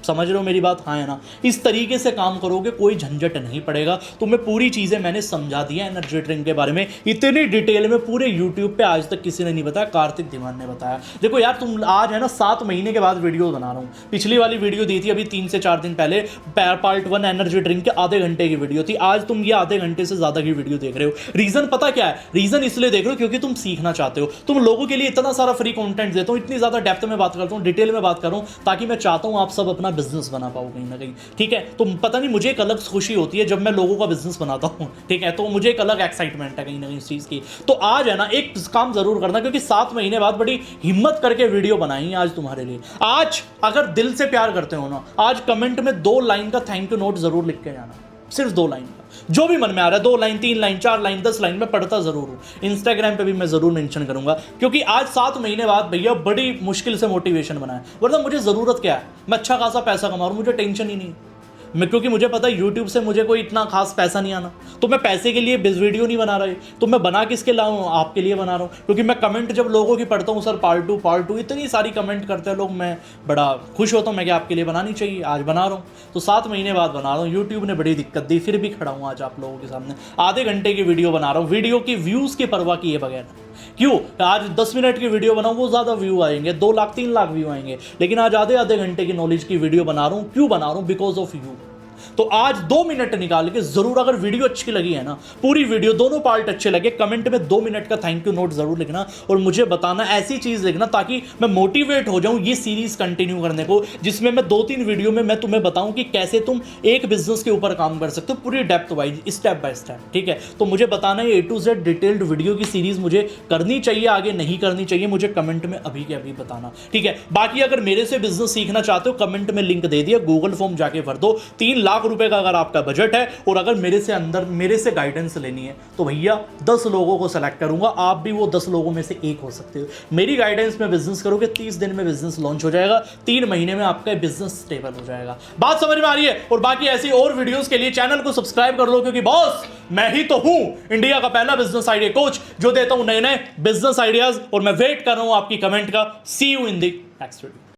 समझ रहे हो मेरी बात? हाँ है ना? इस तरीके से काम करोगे, कोई झंझट नहीं पड़ेगा। तुम्हें पूरी चीज़ें मैंने समझा दी है एनर्जी ड्रिंक के बारे में, इतनी डिटेल में पूरे यूट्यूब पे आज तक किसी ने नहीं बताया, कार्तिक धीमान ने बताया। देखो यार, तुम आज है ना 7 महीने के बाद वीडियो बना रहा हूँ। पिछली वाली वीडियो दी थी अभी 3 से 4 दिन पहले, पार्ट 1 एनर्जी ड्रिंक के आधे घंटे की वीडियो थी। आज तुम ये आधे घंटे से ज़्यादा की वीडियो देख रहे हो। रीज़न पता क्या है? रीज़न इसलिए देख रहे हो क्योंकि तुम सीखना चाहते हो। तुम लोगों के लिए इतना सारा फ्री कॉन्टेंट देता हूँ, इतनी ज़्यादा डेप्थ में बात करता हूँ, डिटेल में बात कर रहा हूँ, ताकि मैं चाहता हूँ आप सब अपना बिजनेस बना पाओ कहीं ना कहीं। ठीक है, तो पता नहीं मुझे एक अलग खुशी होती है जब मैं लोगों का बिजनेस बनाता हूँ। ठीक है, तो मुझे एक अलग एक्साइटमेंट है कहीं ना कहीं इस चीज़ की। तो आज है ना एक काम जरूर करना, क्योंकि 7 महीने बाद बड़ी हिम्मत करके वीडियो बनाई आज तुम्हारे लिए। आज अगर दिल से प्यार करते हो ना, आज कमेंट में 2 लाइन का थैंक यू नोट जरूर लिख के जाना, सिर्फ 2 लाइन का, जो भी मन में आ रहा है। 2 लाइन, 3 लाइन, 4 लाइन, 10 लाइन, मैं पढ़ता जरूर हूँ। इंस्टाग्राम पे भी मैं जरूर मेंशन करूंगा, क्योंकि आज 7 महीने बाद भैया बड़ी मुश्किल से मोटिवेशन बना है। वरना मुझे जरूरत क्या है? मैं अच्छा खासा पैसा कमा रहा हूँ, मुझे टेंशन ही नहीं। क्योंकि मुझे पता है यूट्यूब से मुझे कोई इतना खास पैसा नहीं आना, तो मैं पैसे के लिए वीडियो नहीं बना रहा, तो मैं बना किसके लाऊं? आपके लिए बना रहा हूँ। क्योंकि मैं कमेंट जब लोगों की पढ़ता हूँ, सर पार्ट टू इतनी सारी कमेंट करते हैं लोग, मैं बड़ा खुश होता हूँ। मैं क्या आपके लिए बनानी चाहिए, आज बना रहा हूँ। तो 7 महीने बाद बना रहा हूँ। यूट्यूब ने बड़ी दिक्कत दी, फिर भी खड़ा हूँ आज आप लोगों के सामने। आधे घंटे की वीडियो बना रहा हूँ, वीडियो की व्यूज़ की परवाह किए बगैर। क्यों? आज 10 मिनट की वीडियो बनाऊं, वो ज़्यादा व्यू आएंगे, 2 लाख 3 लाख व्यू आएंगे, लेकिन आज आधे घंटे की नॉलेज की वीडियो बना रहा हूँ। क्यों बना रहा हूँ? Because of you. तो आज 2 मिनट निकाल के जरूर, अगर वीडियो अच्छी लगी है ना, पूरी वीडियो दोनों पार्ट अच्छे लगे, कमेंट में 2 मिनट का थैंक यू नोट जरूर लिखना और मुझे बताना, ऐसी चीज लिखना ताकि मैं मोटिवेट हो जाऊं ये सीरीज कंटिन्यू करने को, जिसमें मैं 2-3 वीडियो में मैं तुम्हें बताऊं कि कैसे तुम एक बिजनेस के ऊपर काम कर सकते हो, पूरी depth wise, step by step. ठीक है, तो मुझे बताना है A to Z detailed video की सीरीज मुझे करनी चाहिए, आगे नहीं करनी चाहिए, मुझे कमेंट में अभी के अभी बताना। ठीक है, बाकी अगर मेरे से बिजनेस सीखना चाहते हो, कमेंट में लिंक दे दिया, गूगल फॉर्म जाके भर दो। 3 लाख रुपए का अगर आपका बजट है और अगर मेरे से गाइडेंस लेनी है, तो भैया 10 लोगों को सेलेक्ट करूंगा, आप भी वो 10 लोगों में से एक हो सकते हो। मेरी गाइडेंस में बिजनेस करोगे, 30 दिन में बिजनेस लॉन्च हो जाएगा, 3 महीने में आपका बिजनेस स्टेबल हो जाएगा। बात समझ में आ रही है? और बाकी ऐसी और वीडियोस के लिए चैनल को सब्सक्राइब कर लो, क्योंकि बॉस मैं ही तो हूं, इंडिया का पहला बिजनेस आइडिया कोच, जो देता हूं नए नए बिजनेस आइडियाज। और मैं वेट कर रहा हूं आपकी कमेंट का। See you in the next video.